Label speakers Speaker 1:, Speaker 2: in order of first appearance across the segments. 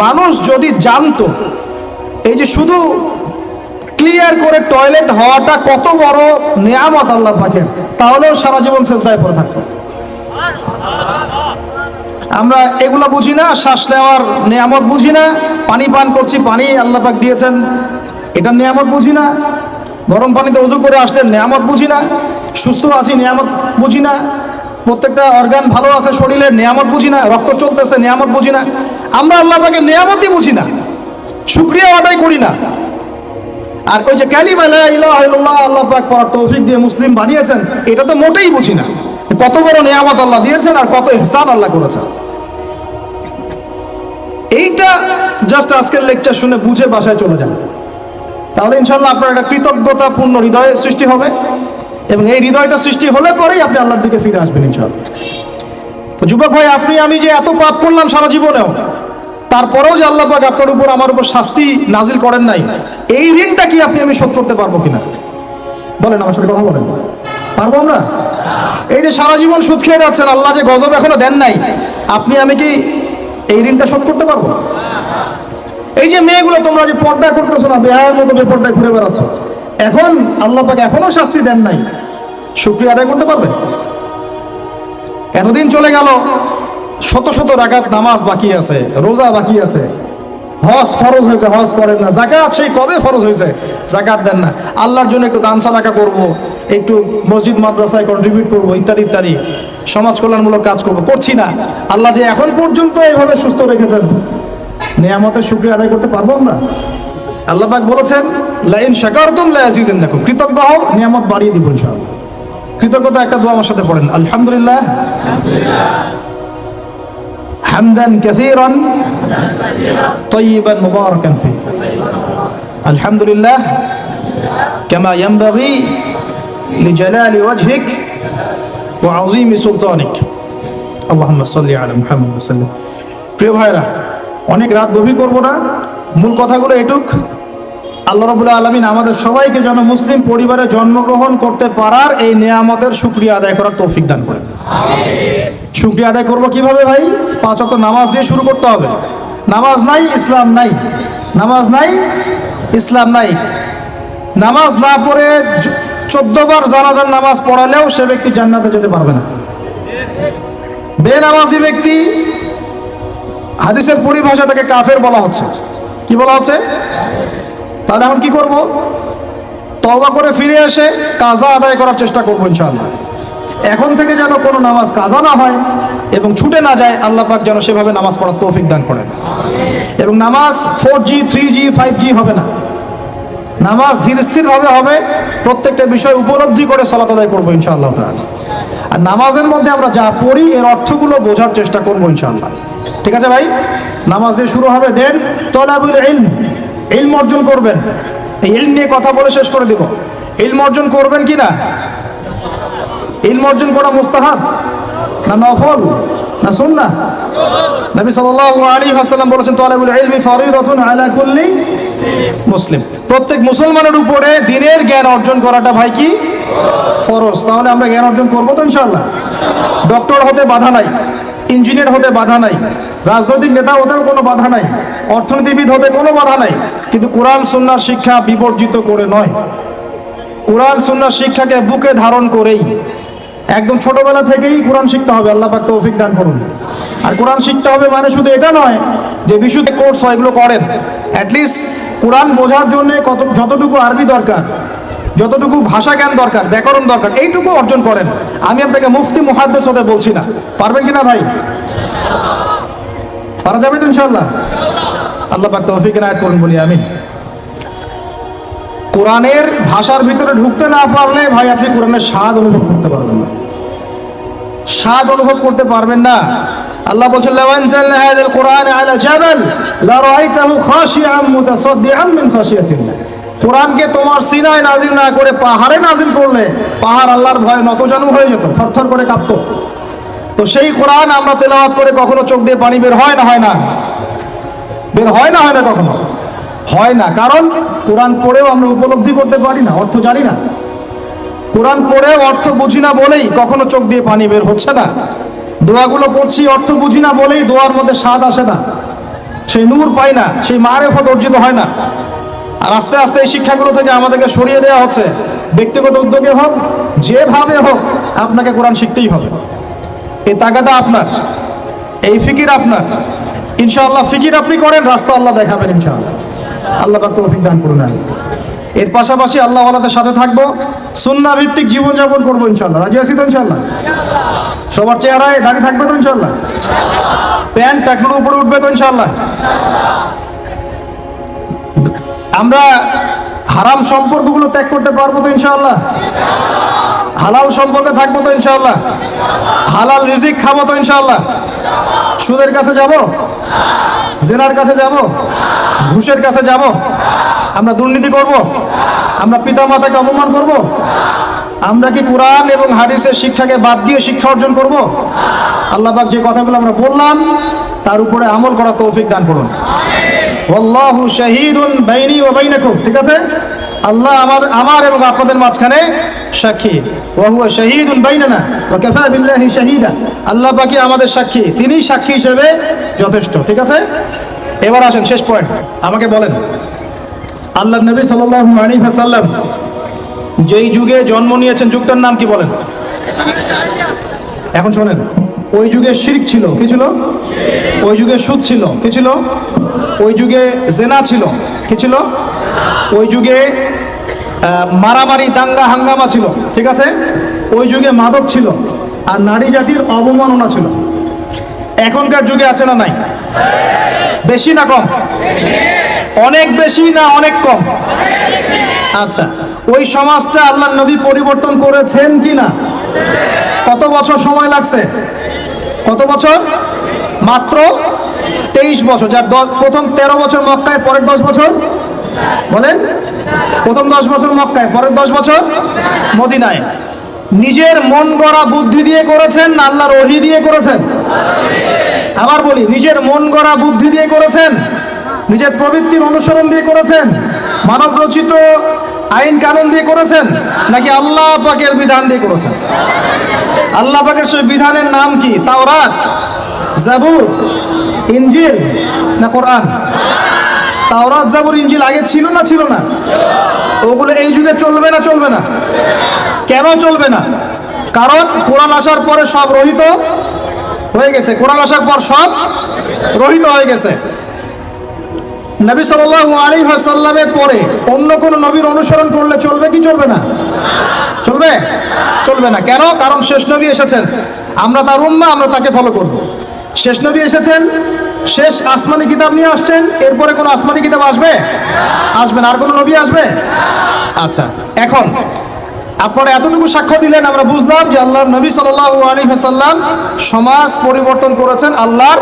Speaker 1: মানুষ যদি জানতো এই যে শুধু ক্লিয়ার করে টয়লেট হওয়াটা কত বড় নিয়ামত আল্লাহ পাকের, তাহলেও সারা জীবন সেজদায় পড়ে থাকতো। আমরা এগুলো বুঝি না, শ্বাস নেওয়ার নিয়ামত বুঝি না, পানি পান করছি, পানি আল্লাহ পাক দিয়েছেন এটা নিয়ামত বুঝি না, গরম পানিতে ওযু করে আসলে নিয়ামত বুঝি না, সুস্থ আছি নিয়ামত বুঝি না, প্রত্যেকটা অর্গান ভালো আছে শরীরের নিয়ামত বুঝি না, রক্ত চলতেছে নিয়ামত বুঝি না। আমরা আল্লাহ পাকের নিয়ামতই বুঝি না, শুকরিয়া আদায় করি না। আর ওই যে কালিমা লা ইলাহা ইল্লাল্লাহ আল্লাহ পাক পড়ার তৌফিক দিয়ে মুসলিম বানিয়েছেন, এটা তো মোটেই বুঝি না কত বড় নিয়ামত আল্লাহ দিয়েছেন আর কত ইহসান আল্লাহ করেছেন। এইটা জাস্ট আজকের লেকচার শুনে বুঝে বাসায় চলে যান, তাহলে ইনশাআল্লাহ আপনার একটা কৃতজ্ঞতাপূর্ণ হৃদয় সৃষ্টি হবে, এবং এই হৃদয়টা সৃষ্টি হলে পরেই আপনি আল্লাহর দিকে ফিরে আসবেন ইনশাআল্লাহ। তো যুবক ভাই, আপনি আমি যে এত পাপ করলাম সারা জীবনেও, তারপরেও যে আল্লাহ পাক আপনার উপর আমার উপর শাস্তি নাজিল করেন নাই, এই ঋণটা কি আপনি আমি শোধ করতে পারবো কিনা? বলেন, আমার সাথে কথা বলেন, পারবো আমরা? এই যে সারা জীবন সুদ খেয়ে যাচ্ছেন, আল্লাহ যে গজব এখনো দেন নাই, আপনি আমি কি এই ঋণটা শোধ করতে পারবো? এই যে মেয়েগুলো তোমরা যে পর্দা করতেছো না, বেহায়ের মতো বেপর্দায় ঘুরে বেড়াচ্ছ, এখন আল্লাহ পাক এখনো শাস্তি দেন নাই, শুকরিয়া আদায় করতে পারবে? এতদিন চলে গেল, শত শত রাকাত নামাজ বাকি আছে, রোজা বাকি আছে, হজ ফরজ হয়েছে হজ করেন না, যাকাত সেই কবে ফরজ হয়েছে যাকাত দেন না, আল্লাহর জন্য একটু দান সাদাকা করবো, একটু মসজিদ মাদ্রাসায় কন্ট্রিবিউট করবো, ইত্যাদি ইত্যাদি সমাজ কল্যাণমূলক কাজ করবো, করছি না। আল্লাহ যে এখন পর্যন্ত এইভাবে সুস্থ রেখেছেন, নিয়ামতের শুকরিয়া আদায় করতে পারবো আমরা? আল্লাহ পাক বলেছেন লা ইন শাকারতুম লা ইয়াজিদান্নাকুম, কৃতজ্ঞ হও নিয়ামত বাড়িয়ে দিব ইনশাআল্লাহ। কৃতজ্ঞতা একটা দোয়া আমার সাথে পড়েন, আলহামদুলিল্লাহ হামদান কাসীরান তাইয়িবান মুবারাকান ফি, আলহামদুলিল্লাহ কামা ইয়ানবাগি লিজালালি ওয়াজহিক ওয়া আযীমি সুলতানিক, আল্লাহুম্মা সাল্লি আলা মুহাম্মাদ ওয়া সাল্লাম। প্রিয় ভাইরা, অনেক রাত গভীর করবো না, মূল কথাগুলো এটুক। আল্লাহ রাব্বুল আলামিন আমাদের সবাইকে যেন মুসলিম পরিবারে জন্মগ্রহণ করতে পারার এই নিয়ামতের শুকরিয়া আদায় করার তৌফিক দান করেন। শুকরিয়া আদায় করবো কিভাবে ভাই? 5 ওয়াক্ত নামাজ দিয়ে শুরু করতে হবে। নামাজ নাই ইসলাম নাই, নামাজ নাই ইসলাম নাই। নামাজ না পড়ে 14 বার জানাজার নামাজ পড়ালেও সে ব্যক্তি জান্নাতে যেতে পারবে না। বেনামাজি ব্যক্তি, হাদিসের পরিভাষা তাকে কাফের বলা হচ্ছে। কি বলা হচ্ছে? তাহলে এখন কি করব? তওবা করে ফিরে এসে কাজা আদায় করার চেষ্টা করবো ইনশাআল্লাহ। এখন থেকে যেন কোনো নামাজ কাজা না হয় এবং ছুটে না যায়, আল্লাহ পাক যেন সেভাবে নামাজ পড়ার তৌফিক দান করেন। এবং নামাজ 4G 3G 5G হবে না, নামাজ ধীর স্থিরভাবে হবে, প্রত্যেকটা বিষয় উপলব্ধি করে সালাত আদায় করবো ইনশাআল্লাহ তাআলা। আর নামাজের মধ্যে আমরা যা পড়ি এর অর্থগুলো বোঝার চেষ্টা করবো ইনশাআল্লাহ। ঠিক আছে ভাই? নামাজ দিয়ে শুরু হবে, দেন তলাবুল ইলম, ইলম অর্জন করবেন। এই ইলম নিয়ে কথা বলে শেষ করে দেব। ইলম অর্জন করবেন কি না? ইলম অর্জন করা মুস্তাহাব না নফল না সুন্নাহ? নবী সাল্লাল্লাহু আলাইহি ওয়াসাল্লাম বলেছেন তলাবুল ইলমি ফরিদাতুন আলা কুল্লি মুসলিম, প্রত্যেক মুসলমানের উপরে দ্বীনের জ্ঞান অর্জন করাটা ভাই কি? ফরজ। তাহলে আমরা জ্ঞান অর্জন করবো তো ইনশাআল্লাহ। ডক্টর হতে বাধা নাই, ইঞ্জিনিয়ার হতে বাধা নাই, রাজনৈতিক নেতা হতেও কোনো বাধা নাই, অর্থনীতিবিদ হতে কোনো বাধা নাই, কিন্তু কোরআন সুন্নাহর শিক্ষা বিবর্জিত করে নয়। কোরআন সুন্নাহর শিক্ষাকে বুকে ধারণ করেই একদম ছোটবেলা থেকেই কোরআন শিখতে হবে। আল্লাহ পাক তৌফিক দান করুন। আর কোরআন শিখতে হবে মানে শুধু এটা নয় যে বিশুদ্ধ কোর্স হয়, এগুলো করেন। অ্যাটলিস্ট কোরআন বোঝার জন্য যতটুকু আরবি দরকার, যতটুকু ভাষা জ্ঞান দরকার, ব্যাকরণ দরকার, এইটুকু অর্জন করেন। আমি আপনাকে মুফতি মুহাদ্দিস হতে বলছি না। পারবেন কিনা ভাই? পারা যাবে তো ইনশাআল্লাহ। আল্লাহ পাক তৌফিক এনায়েত করুন, বলি আমিন। কোরআনের ভাষার ভিতরে ঢুকতে না পারলে ভাই আপনি কোরআনের স্বাদ অনুভব করতে পারবেন না, স্বাদ অনুভব করতে পারবেন না। আল্লাহ বলছেন লাউ আনজালনা হাযাল কুরআন আলা জাবাল লা রাআইতাহু খাশিআম মুতাসাদ্দিআন মিন খাশিয়াতিল্লাহ। কোরআনকে তোমার সিনায় নাজিল না করে পাহাড়ে নাজিল করলে পাহাড় আল্লাহর ভয়ে নতজানু হয়ে যেত, থরথর করে কাঁপতো। তো সেই কোরআন আমরা তেলাওয়াত করে কখনো চোখ দিয়ে পানি বের হয় না? হয় না? বের হয় না? হয় না? কখনো হয় না। কারণ কোরআন পড়েও আমরা উপলব্ধি করতে পারি না, অর্থ জানি না। কোরআন পড়েও অর্থ বুঝি না বলেই কখনো চোখ দিয়ে পানি বের হচ্ছে না। দোয়াগুলো পড়ছি অর্থ বুঝি না বলেই দোয়ার মধ্যে স্বাদ আসে না। সেই নূর পাই না, সেই মারেফত অর্জিত হয় না। আর আস্তে আস্তে এই শিক্ষাগুলো থেকে আমাদেরকে সরিয়ে দেওয়া হচ্ছে। ব্যক্তিগত উদ্যোগে হোক, যেভাবে হোক, আপনাকে কোরআন শিখতেই হবে। এই তাগাদা আপনার, এই ফিকির আপনার। ইনশাআল্লাহ ফিকির আপনি করেন, রাস্তা আল্লাহ দেখাবেন ইনশাআল্লাহ। আল্লাহ পাক তৌফিক দান করুন। এর পাশাপাশি আল্লাহ ওয়ালাদের সাথে থাকবো, সুন্নাহ ভিত্তিক জীবনযাপন করবো ইনশাআল্লাহ। রাজি আছি তো ইনশাআল্লাহ? সবার চেহারায় দাড়ি থাকবে তো ইনশাআল্লাহ? প্যান্ট টাকনুর উপরে উঠবে তো ইনশাআল্লাহ? আমরা হারাম সম্পর্কগুলো ত্যাগ করতে পারবো তো ইনশাআল্লাহ? হালাল সম্পর্কে থাকবো তো ইনশাআল্লাহ? হালাল রিজিক খাবো তো ইনশাআল্লাহ? সুদের কাছে যাব? জেনার কাছে যাব? ঘুষের কাছে যাব? আমরা দুর্নীতি করব? আমরা পিতামাতাকে অপমান করব? আমরা কি কোরআন এবং হাদিসের শিক্ষাকে বাদ দিয়ে শিক্ষা অর্জন করব? আল্লাহ পাক যে কথাগুলো আমরা বললাম তার উপরে আমল করা তৌফিক দান করুন। ওয়াল্লাহু শাহীদুন বাইনি ওয়া বাইনাকুম। ঠিক আছে? আল্লাহ আমার এবং আপনাদের মাঝখানে সাক্ষী। ওয়া হুয়া শাহীদুন বাইনানা ওয়া কাফা বিল্লাহি শাহীদা। আল্লাহ পাকই আমাদের সাক্ষী, তিনিই সাক্ষী হিসেবে যথেষ্ট। ঠিক আছে? এবার আসেন শেষ পয়েন্ট। আমাকে বলেন, আল্লাহর নবী সাল্লাল্লাহু আলাইহি ওয়াসাল্লাম যেই যুগে জন্ম নিয়েছেন, যুগটার নাম কি বলেন? এখন শোনেন, ওই যুগে শিরক ছিল। কি ছিল? ওই যুগে সুদ ছিল। কি ছিল? ওই যুগে জেনা ছিল। কি ছিল? ওই যুগে মারামারি দাঙ্গা হাঙ্গামা ছিল। ঠিক আছে? ওই যুগে মাদক ছিল, আর নারী জাতির অবমাননা ছিল। এখনকার যুগে আছে না নাই? বেশি না কম? অনেক বেশি না অনেক কম? আচ্ছা, ওই সমাজটা আল্লাহর নবী পরিবর্তন করেছেন কি না? কত বছর সময় লাগছে? কত বছর? মাত্র 23 বছর। যার প্রথম 13 বছর মক্কায়, পরের 10 বছর বলেন। প্রথম 10 বছর মক্কায়, পরের 10 বছর মদিনায়। নিজের মন গড়া বুদ্ধি দিয়ে করেছেন না আল্লাহর ওহী দিয়ে করেছেন? আবার বলি, নিজের মন গড়া বুদ্ধি দিয়ে করেছেন, নিজের প্রবৃত্তির অনুসরণ দিয়ে করেছেন, মানব রচিত আইন কানুন দিয়ে করেছেন, নাকি আল্লাহ পাকের বিধান দিয়ে করেছেন? আল্লাহ পাকের সেই বিধানের নাম কি? তাওরাত, জাবুর, ইনজিল না কোরআন? তাওরাত, জাবুর, ইনজিল আগে ছিল না ছিল না? ওগুলো এই যুগে চলবে না চলবে না? কেন চলবে না? কারণ কোরআন আসার পরে সব রহিত হয়ে গেছে। কোরআন আসার পর সব রহিত হয়ে গেছে। নবী সাল্লাল্লাহু আলাইহি ওয়াসাল্লামের পরে অন্য কোন নবীর অনুসরণ করলে চলবে কি চলবে না? চলবে? চলবে না। কেন? কারণ শেষ নবী এসেছেন, আমরা তার উম্মাহ, আমরা তাকে ফলো করব। শেষ নবী এসেছেন, শেষ আসমানি কিতাব নিয়ে আসছেন, এরপরে কোন আসমানি কিতাব আসবে? আসবে না। আর কোন নবী আসবে? আচ্ছা, এখন আপনারা এতটুকু সাক্ষ্য দিলেন, আমরা বুঝলাম যে আল্লাহর নবী সাল্লাল্লাহু আলাইহি ওয়াসাল্লাম সমাজ পরিবর্তন করেছেন আল্লাহর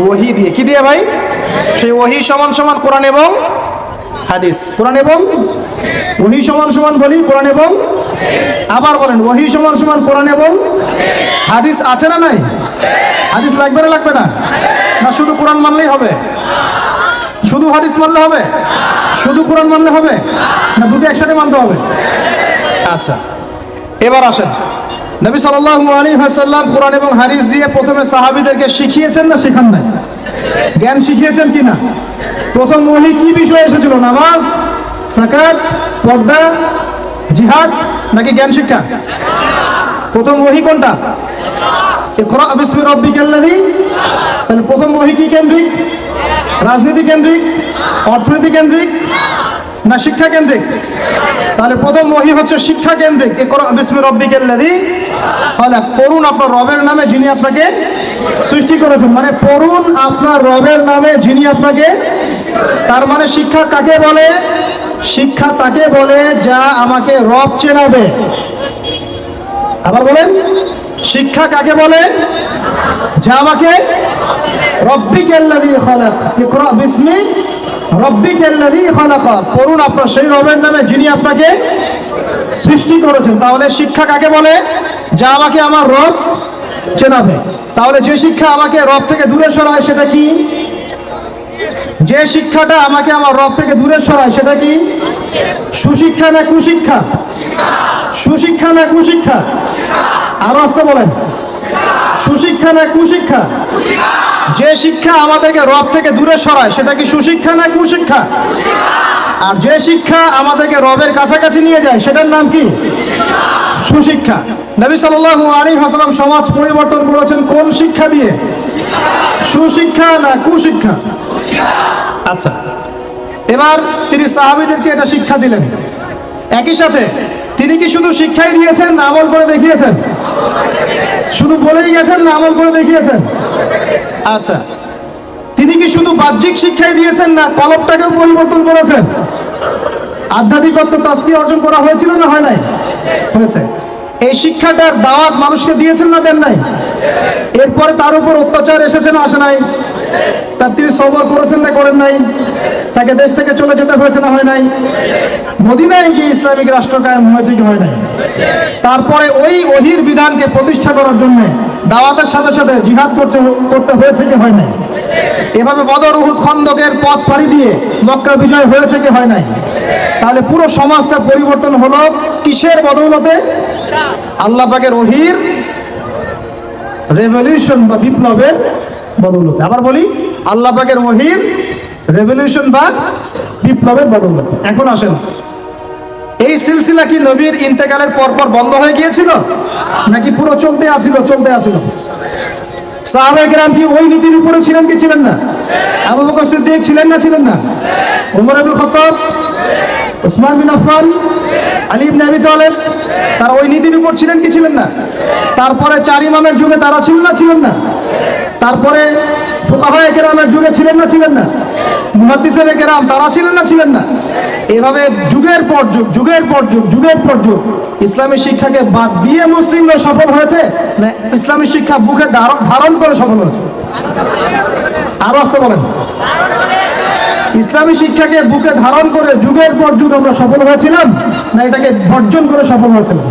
Speaker 1: ওহী দিয়ে। কি দিয়ে ভাই? সেই ওহী সমান সমান কোরআন এবং হাদিস। কোরআন এবং ওহী সমান সমান বলি কোরআন এবং, আবার বলেন ওহী সমান সমান কোরআন এবং হাদিস। আছে না নাই? হাদিস লাগবে না লাগবে না? না শুধু কোরআন মানলেই হবে? শুধু হাদিস মানলে হবে? শুধু কোরআন মানলে হবে? না দুটো একসাথে মানতে হবে? আচ্ছা, এবার আসেন, নবী সাল্লাল্লাহু আলাইহি ওয়াসাল্লাম কোরআন এবং হাদিস দিয়ে প্রথমে সাহাবীদেরকে শিখিয়েছেন না শেখান নাই? জ্ঞান শিখিয়েছেন কি না? প্রথম ওহী কি বিষয়ে এসেছিল? নামাজ, যাকাত, পর্দা, জিহাদ, নাকি জ্ঞান শিক্ষা? প্রথম ওহী কোনটা? ইকরা বিসমি রাব্বিকাল্লাযী। তাহলে প্রথম ওহী কি কেন্দ্রিক? রাজনীতি কেন্দ্রিক, অর্থনীতি কেন্দ্রিক, না শিক্ষা কেন্দ্রিক? তাহলে প্রথম ওহী হচ্ছে শিক্ষা কেন্দ্রিক। ইকরা বিসমি রাব্বিকাল্লাযী খালাক। পড়ুন আপনার রবের নামে যিনি আপনাকে সৃষ্টি করেছেন। মানে পড়ুন আপনার রবের নামে যিনি আপনাকে। তার মানে শিক্ষা কাকে বলে? শিক্ষা তাকে বলে যা আমাকে রব চেনাবে। আবার বলেন, শিক্ষা কাকে বলে? যা আমাকে রব্বিকাল্লাযী খালাক। ইকরা বিসমি রব্বিকাল্লাযী খালাক। পড়ুন আপনার সেই রবের নামে যিনি আপনাকে সৃষ্টি করেছেন। তাহলে শিক্ষা কাকে বলে? যা আমাকে আমার রব চেনাবে। তাহলে যে শিক্ষা আমাকে রব থেকে দূরে সরায় সেটা কি? যে শিক্ষাটা আমাকে আমার রব থেকে দূরে সরায় সেটা কি? সুশিক্ষা না কুশিক্ষা? সুশিক্ষা না কুশিক্ষা? আরো আসতে বলেন। সুশিক্ষা না কুশিক্ষা? যে শিক্ষা আমাদেরকে রব থেকে দূরে সরায় সেটা কি সুশিক্ষা না কুশিক্ষা? আর যে শিক্ষা আমাদেরকে রবের কাছাকাছি নিয়ে যায় সেটার নাম কি? সুশিক্ষা। নবী সাল্লাল্লাহু আলাইহি ওয়াসাল্লাম সমাজ পরিবর্তন করেছেন কোন শিক্ষা দিয়ে? সুশিক্ষা না কুশিক্ষা? আচ্ছা, এবার তিনি সাহাবীদেরকে এটা শিক্ষা দিলেন। একই সাথে তিনি কি শুধু শিক্ষাই দিয়েছেন না আমল করে দেখিয়েছেন? শুধু বলেই গেছেন না আমল করে দেখিয়েছেন? আচ্ছা, তিনি কি শুধু বাহ্যিক শিক্ষাই দিয়েছেন না কলবটাকেও পরিবর্তন করেছেন? আধ্যাত্মিকত্ব তাসকিয়া অর্জন করা হয়েছিল না হয় নাই? হয়েছে। এই শিক্ষাটার দাওয়াত মানুষকে দিয়েছেন না দেন নাই? এরপরে তার উপর অত্যাচার এসেছে না আসে নাই? তার তিনি সবর করেছেন না করেন নাই? তাকে দেশ থেকে চলে যেতে হয়েছে না হয় নাই? মদিনায় গিয়ে ইসলামিক রাষ্ট্র কায়েম হয়েছে কি হয় নাই? তারপরে ওই ওহির বিধানকে প্রতিষ্ঠা করার জন্য দাওয়াতের সাথে সাথে জিহাদ করতে হয়েছে কি হয় নাই? এভাবে বদর উহুদ খন্দকের পথ পাড়ি দিয়ে মক্কা বিজয় হয়েছে কি হয় নাই? তাহলে পুরো সমাজটা পরিবর্তন হলো কিসের বদৌলতে? আল্লাহ পাকের ওহির রেভলিউশন বা বিপ্লবের বদৌলতে। আবার বলি, আল্লাহ পাকের ওহির রেভলিউশন বা বিপ্লবের বদৌলতে। এখন আসেন, এই সিলসিলা কি নবীর ইন্তেকালের পরপর বন্ধ হয়ে গিয়েছিল নাকি পুরো চলতে আছিল? সাহাবায়ে কেরাম কি ওই নীতির উপরে ছিলেন কি ছিলেন না? আবু বকর সিদ্দিক ছিলেন না ছিলেন না? ওমর ইবনে খাত্তাব, উসমান বিন আফফান, আলী ইবনে আবি তালেব, তারা ওই নীতির উপর ছিলেন কি ছিলেন না? তারপরে চার ইমামের যুগে তারা ছিলেন না ছিলেন না? তারপরে ফুকাহায়ে কেরামের যুগে ছিলেন না ছিলেন না? মুহাদ্দিসিনে কেরাম তারা ছিলেন না ছিলেন না? এভাবে যুগের পর যুগ ইসলামী শিক্ষাকে বাদ দিয়ে মুসলিমরা সফল হয়েছে না ইসলামী শিক্ষা বুকে ধারণ করে সফল হয়েছে? আরো আসতে বলেন। ইসলামী শিক্ষাকে বুকে ধারণ করে যুগের পর যুগ আমরা সফল হয়েছিলাম না এটাকে বর্জন করে সফল হয়েছিলাম?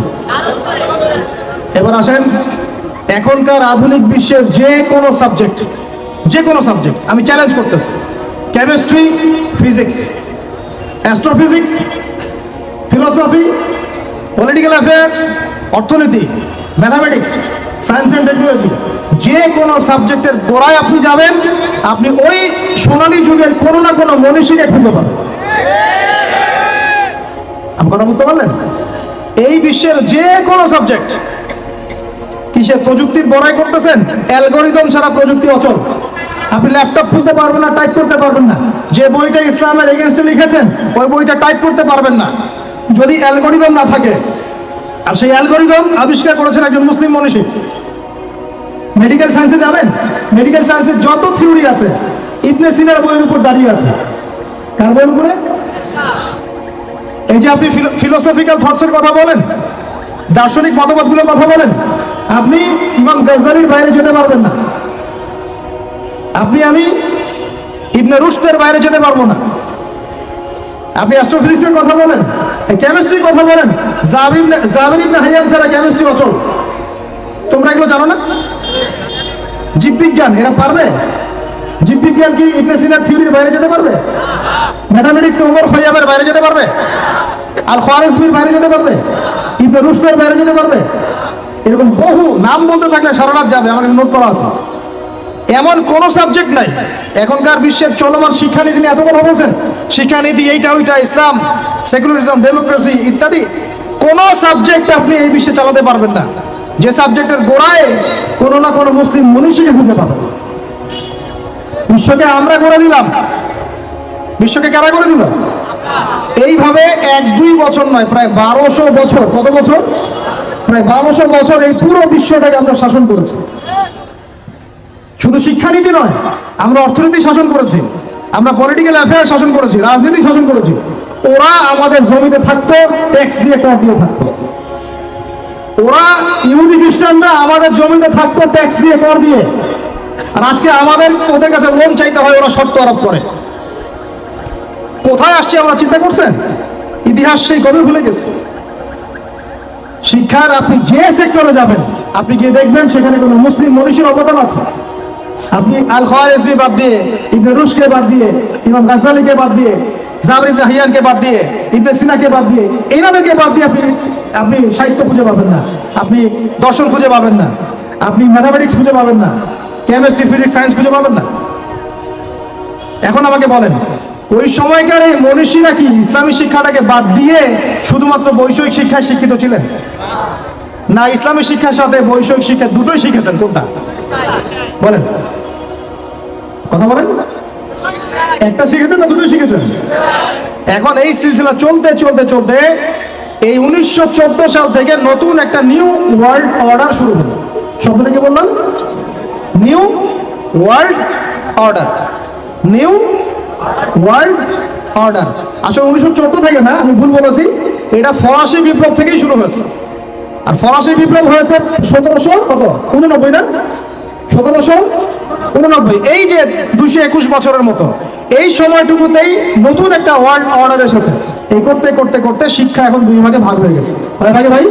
Speaker 1: এবার আসেন, এখনকার আধুনিক বিশ্বের যে কোনো সাবজেক্ট আমি চ্যালেঞ্জ করতেছি, chemistry, physics, astrophysics, philosophy, political affairs, অর্থনীতি, ম্যাথামেটিক্স, সায়েন্স অ্যান্ড টেকনোলজি, যে কোনো সাবজেক্টের গোড়ায় আপনি যাবেন, আপনি ওই সোনালী যুগের কোনো না কোনো মনীষীকে খুঁজে পাবেন। আপনি কথা বুঝতে পারলেন? এই বিশ্বের যে কোনো সাবজেক্ট কিসের প্রযুক্তির বড়াই করতেছেন? অ্যালগরিদম ছাড়া প্রযুক্তি অচল। আপনি ল্যাপটপ খুলতে পারবেন না, টাইপ করতে পারবেন না। যে বইটা ইসলামের এগেইনস্টে লিখেছেন ওই বইটা টাইপ করতে পারবেন না যদি অ্যালগরিদম না থাকে। আর সেই অ্যালগরিদম আবিষ্কার করেছেন একজন মুসলিম মনীষী। মেডিকেল সায়েন্সে যাবেন, মেডিকেল সায়েন্সের যত থিওরি আছে ইবনে সিনার বইয়ের উপর দাঁড়িয়ে আছে। কার বইয়ের উপরে? এই যে আপনি ফিলোসফিক্যাল থটসের কথা বলেন, দার্শনিক মতবাদগুলোর কথা বলেন, আপনি ইমাম গাজ্জালির বাইরে যেতে পারবেন না। আমি ইবনে রুশদের বাইরে যেতে পারবো না। আপনি অ্যাস্ট্রোফিজিক্সের কথা বলেন, কেমিস্ট্রির কথা বলেন, জাবির ইবনে হাইয়ান ছাড়া কেমিস্ট্রি অচল। তোমরা এগুলো জানো না? জীববিজ্ঞান এরা পারবে? জীববিজ্ঞান কি ইবনে সিনার থিওরির বাইরে যেতে পারবে? ম্যাথামেটিক্স ওমর খৈয়ামের বাইরে যেতে পারবে? আল খাওয়ারিজমির বাইরে যেতে পারবে? ইবনে রুশদের বাইরে যেতে পারবে? এরকম বহু নাম বলতে থাকলে সারা রাত যাবে, আমার কাছে নোট করা আছে। এমন কোন সাবজেক্ট নাই। এখনকার বিশ্বের চলমান শিক্ষানীতি নিয়ে এত কথা বলছেন, শিক্ষানীতি এইটা ওইটা, ইসলাম, সেকুলারিজম, ডেমোক্রেসি ইত্যাদি, কোন সাবজেক্ট আপনি এই বিশ্বে চালাতে পারবেন না যে সাবজেক্টের গোড়ায় কোনো না কোনো মুসলিম মনীষীকে খুঁজে পাবেন। বিশ্বকে আমরা করে দিলাম, বিশ্বকে কারা করে দিল? এইভাবে 1-2 বছর নয়, প্রায় 1200 বছর। কত বছর? প্রায় 1200 বছর এই পুরো বিশ্বটাকে আমরা শাসন করেছি। শুধু শিক্ষানীতি নয়, আমরা অর্থনীতি শাসন করেছি, আমরা পলিটিক্যাল অ্যাফেয়ার শাসন করেছি, রাজনীতি শাসন করেছি। ওরা আমাদের জমিতে থাকতো, ট্যাক্স দিয়ে, কর দিয়ে থাকতো। ওরা ইহুদি খ্রিস্টানরা আমাদের জমিতে থাকতো ট্যাক্স দিয়ে, কর দিয়ে। আর আজকে আমাদের ওদের কাছে লোন চাইতে হয়, ওরা শর্ত আরোপ করে। কোথায় আসছে আমরা চিন্তা করছেন? ইতিহাস সেই কবে ভুলে গেছে। শিক্ষার আপনি যে সেক্টরে যাবেন, আপনি গিয়ে দেখবেন সেখানে কোনো মুসলিম মনীষীর অবদান আছে। আপনি আল খাওয়ারিজমি বাদ দিয়ে, ইবনে রুশদকে বাদ দিয়ে, ইমাম গাজ্জালিকে বাদ দিয়ে, জাবির ইবনে হাইয়ানকে বাদ দিয়ে, ইবনে সিনাকে বাদ দিয়ে, এনাদেরকে বাদ দিয়ে আপনি সাহিত্য খুঁজে পাবেন না, আপনি দর্শন খুঁজে পাবেন না। আপনি ম্যাথামেটিক্স খুঁজে পাবেন না, কেমিস্ট্রি, ফিজিক্স, সায়েন্স খুঁজে পাবেন না। এখন আমাকে বলেন, ওই সময়কার এই মনীষীরা কি ইসলামী শিক্ষাটাকে বাদ দিয়ে শুধুমাত্র বৈষয়িক শিক্ষায় শিক্ষিত ছিলেন? না, ইসলামী শিক্ষার সাথে বৈষয়িক শিক্ষা দুটোই শিখেছেন। কোনটা বলেন, কথা বলেন। একটা শিখেছেন না দুটোই শিখেছেন? এখন এই সিলসিলা চলতে চলতে চলতে এই 1914 সাল থেকে নতুন একটা নিউ ওয়ার্ল্ড অর্ডার শুরু হলো। শব্দটা কি বললাম? New world order. New world order আসলে 1914 থেকে না, আমি ভুল বলেছি, এটা ফরাসি বিপ্লব থেকেই শুরু হয়েছে। আর ফরাসি বিপ্লব হয়েছে 1789 না, 1789। এই যে 221 বছরের মতো এই সময়টুকুতেই নতুন একটা ওয়ার্ল্ড অর্ডার এসেছে। এই করতে করতে করতে শিক্ষা এখন দুই ভাগে ভাগ হয়ে গেছে। কয় ভাগে ভাই?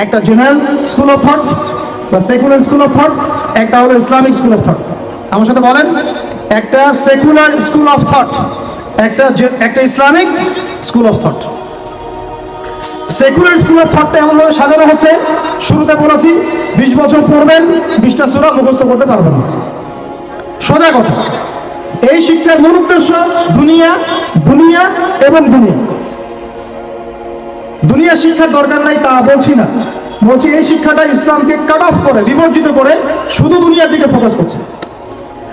Speaker 1: একটা জেনারেল স্কুল অফ থট বা সেকুলার স্কুল অফ থট, একটা হলো ইসলামিক স্কুল অফ থট। আমার সাথে বলেন, একটা সেকুলার স্কুল অফ থট, একটা Islamic school of thought. Secular school of থটটা এমনভাবে সাজানো হচ্ছে, শুরুতে বলেছি 20 বছর পড়বেন 20টা সূরা মুখস্থ করতে পারবেন না। সোজা কথা, এই শিক্ষার মূল উদ্দেশ্য দুনিয়া, দুনিয়া এবং দুনিয়া। দুনিয়া শিক্ষার দরকার নাই তা বলছি না, বলছি এই শিক্ষাটা ইসলামকে কাট অফ করে, বিবর্জিত করে শুধু দুনিয়ার দিকে ফোকাস করছে।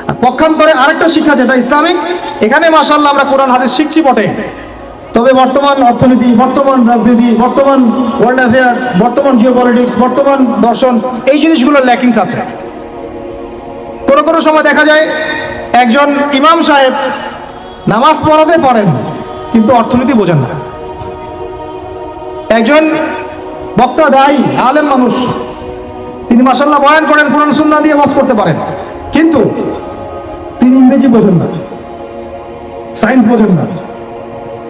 Speaker 1: আর পক্ষান্তরে আরেকটা শিক্ষা যেটা ইসলামিক, এখানে মাশাআল্লাহ আমরা কোরআন হাদিস শিখছি বটে, তবে বর্তমান অর্থনীতি, বর্তমান রাজনীতি, বর্তমান ওয়ার্ল্ড অ্যাফেয়ার্স, বর্তমান জিওপলিটিক্স, বর্তমান দর্শন, এই জিনিসগুলোর ল্যাকিংস আছে। কোনো কোনো সময় দেখা যায় একজন ইমাম সাহেব নামাজ পড়াতে পারেন কিন্তু অর্থনীতি বোঝেন না। একজন বক্তা, দায়ী, আলেম মানুষ, তিনি মাশাআল্লাহ বয়ান করেন, কোরআন সুন্নাহ দিয়ে ওয়াজ করতে পারেন, কিন্তু তিনি ইংরেজি বোঝেন না, সায়েন্স বোঝেন না,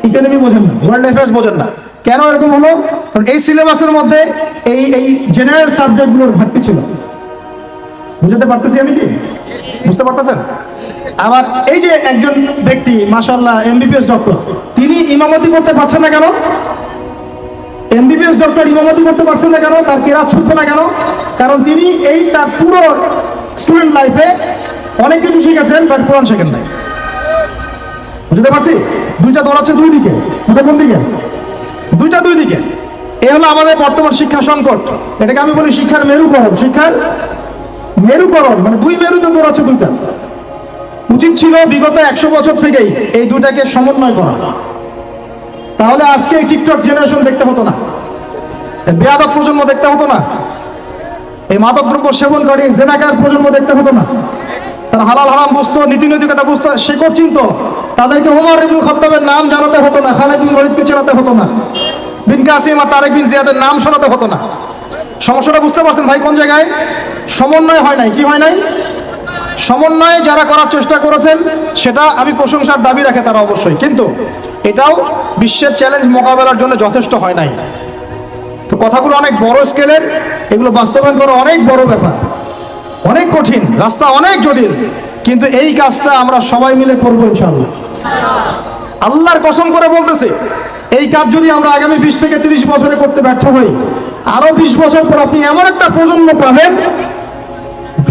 Speaker 1: ইকোনমি বোঝেন না, ওয়ার্ল্ড অ্যাফেয়ার্স বোঝেন না। কেন এরকম হলো? কারণ এই সিলেবাসের মধ্যে এই জেনারেল সাবজেক্টগুলোর ঘাটতি ছিল। বুঝতে পারতেছি আমি কি? বুঝতে পারতেছেন? আবার এই যে একজন ব্যক্তি মাশাআল্লাহ এমবিবিএস ডক্টর, তিনি ইমামতি করতে পারছেন না কেন? এমবিবিএস ডক্টর ইমামতি করতে পারছেন না কেন? তার কেরাত শুদ্ধ না কেন? কারণ তিনি তার পুরো স্টুডেন্ট লাইফে অনেক কিছু শিখেছেন, বাট কোরআন শেখেন নাই। বুঝতে পারছি? দুইটা দৌড়াচ্ছে দুই দিকে। কোন দিকে? দুইটা দুই দিকে। এই হলো আমাদের বর্তমান শিক্ষা সংকট। এটাকে আমি বলি শিক্ষার মেরুকরণ। শিক্ষার মেরুকরণ মানে দুই মেরুতে দৌড়াচ্ছে দুইটা। উচিত ছিল বিগত 100 বছর থেকেই এই দুটাকে সমন্বয় করা, তাহলে আজকে এই টিকটক জেনারেশন দেখতে হতো না, বেয়াদব প্রজন্ম দেখতে হতো না, এই মাদকদ্রব্য সেবনকারী জেনাকার প্রজন্ম দেখতে হতো না। তারা হালাল হারাম বুঝতো, নীতি নৈতিকতা বুঝতো, শেকড় চিনতো। তাদেরকে ওমর ইবনে খাত্তাবের নাম জানাতে হতো না, খালিদ বিন ওয়ালিদকে চেনাতে হতো না, বিন কাসিম আর তারেক বিন জিয়াদের নাম শোনাতে হতো না। সমস্যাটা বুঝতে পারছেন ভাই? কোন জায়গায় সমন্বয় হয় নাই? কি হয় নাই? সমন্বয় যারা করার চেষ্টা করেছেন সেটা আমি প্রশংসার দাবি রাখে তারা অবশ্যই, কিন্তু এটাও বিশ্বের চ্যালেঞ্জ মোকাবেলার জন্য যথেষ্ট হয় নাই। তো কথাগুলো অনেক বড় স্কেলের, এগুলো বাস্তবায়ন করা অনেক বড় ব্যাপার, অনেক কঠিন, রাস্তা অনেক জটিল, কিন্তু এই কাজটা আমরা সবাই মিলে করবো ইনশাআল্লাহ। আল্লাহর কসম করে বলতেছি, এই কাজ যদি আমরা আগামী 20 থেকে 30 বছরে করতে ব্যর্থ হই, আরো 20 বছর পর আপনি এমন একটা প্রজন্ম পাবেন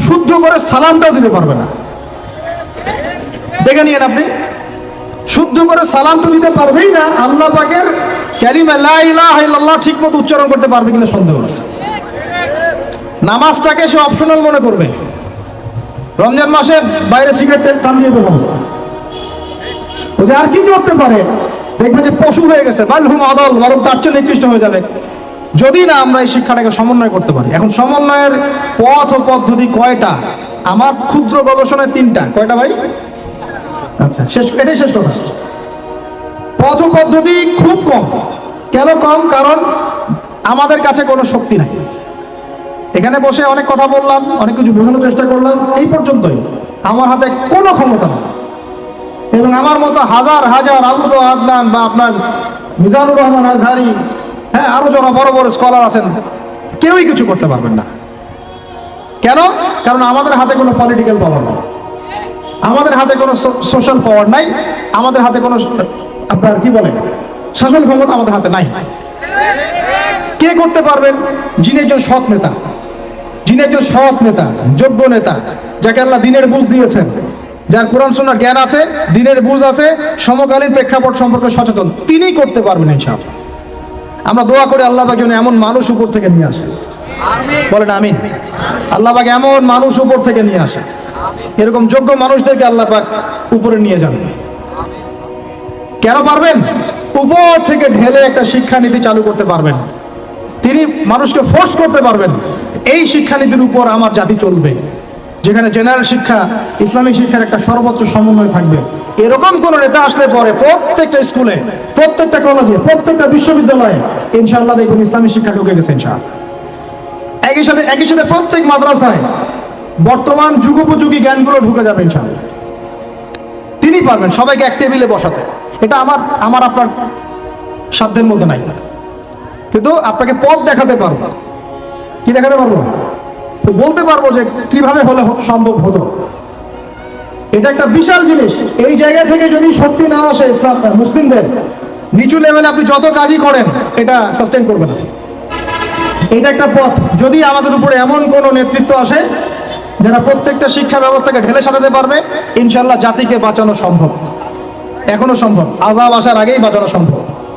Speaker 1: শুদ্ধ করে সালামটাও দিতে পারবে না। দেখে নিয়েন আপনি, শুদ্ধ করে সালাম তো দিতে পারবেই না, আল্লাহ পাকের কালিমা লা ইলাহা ইল্লাল্লাহ ঠিকমতো উচ্চারণ করতে পারবে কিনা সন্দেহ আছে। নামাজটাকে সে অপশনাল মনে করবে। রমজান মাসে বাইরে সিগারেট টান দিয়ে বেরোবে, ও যে আর কি করতে পারে, দেখবে যে পশু হয়ে গেছে, বালহুম আদল, বরং তার চেয়ে নিকৃষ্ট হয়ে যাবে, যদি না আমরা এই শিক্ষাটাকে সমন্বয় করতে পারি। এখন সমন্বয়ের পথ ও পদ্ধতি কয়টা? আমার ক্ষুদ্র গবেষণায় 3টা। কয়টা ভাই? আচ্ছা, এটাই শেষ কথা। পথ ও পদ্ধতি খুব কম। কেন কম? কারণ আমাদের কাছে কোনো শক্তি নাই। এখানে বসে অনেক কথা বললাম, অনেক কিছু বোঝানোর চেষ্টা করলাম, এই পর্যন্তই। আমার হাতে কোনো ক্ষমতা নেই, এবং আমার মতো হাজার হাজার আবুদ আদনান বা আপনার মিজানুর রহমান আজহারি, হ্যাঁ, আরো যারা বড় বড় স্কলার আছেন, কেউই কিছু করতে পারবেন না। কেন? কারণ আমাদের হাতে কোনো পলিটিক্যাল পাওয়ার নেই, আমাদের হাতে কোনো সোশ্যাল পাওয়ার নাই, আমাদের হাতে কোনো আপনার কি বলে শাসন ক্ষমতা আমাদের হাতে নাই। কে করতে পারবেন? যিনি একজন সৎ নেতা, যিনি একজন সৎ নেতা, যোগ্য নেতা, যাকে আল্লাহ দিনের বুঝ দিয়েছেন, যার কোরআন সুন্নাহর জ্ঞান আছে, দিনের বুঝ আছে, সমকালীন প্রেক্ষাপট সম্পর্কে সচেতন, তিনিই করতে পারবেন ইনশাআল্লাহ। আমরা দোয়া করে আল্লাহ পাক যেন এমন মানুষ উপর থেকে নিয়ে আসে, বলেন আমিন। আল্লাহ পাক এমন মানুষ উপর থেকে নিয়ে আসে, এরকম যোগ্য মানুষদেরকে আল্লাহ পাক উপরে নিয়ে যান। কেন পারবেন? উপর থেকে ঢেলে একটা শিক্ষানীতি চালু করতে পারবেন, তিনি মানুষকে ফোর্স করতে পারবেন এই শিক্ষানীতির উপর আমার জাতি চলবে, যেখানে জেনারেল শিক্ষা, ইসলামিক শিক্ষার একটা সর্বোচ্চ সমন্বয় থাকবে। এরকম কোন নেতা আসলে পরে প্রত্যেকটা স্কুলে, প্রত্যেকটা কলেজে, প্রত্যেকটা বিশ্ববিদ্যালয়ে ইনশাআল্লাহ দেখবেন ইসলামিক শিক্ষা ঢুকে গেছে ইনশাআল্লাহ। একই সাথে প্রত্যেক মাদ্রাসায় বর্তমান যুগোপযোগী জ্ঞানগুলো ঢুকে যাবে ইনশাআল্লাহ। তিনি পারবেন সবাইকে এক টেবিলে বসাতে। এটা আমার আপনার সাধ্যের মধ্যে নাই, কিন্তু আপনাকে পথ দেখাতে পারবো। কি দেখাতে পারবো? তো বলতে পারবো যে কিভাবে হলে সম্ভব হতো। এটা একটা বিশাল জিনিস। এই জায়গা থেকে যদি শক্তি না আসে ইসলাম মুসলিমদের, নিচু লেভেলে আপনি যত কাজই করেন এটা সাস্টেন করবে না। এটা একটা পথ। যদি আমাদের উপরে এমন কোন নেতৃত্ব আসে যারা প্রত্যেকটা শিক্ষা ব্যবস্থাকে ঢেলে সাজাতে পারবে, ইনশাআল্লাহ জাতিকে বাঁচানো সম্ভব, এখনো সম্ভব, আযাব আসার আগেই বাঁচানো সম্ভব।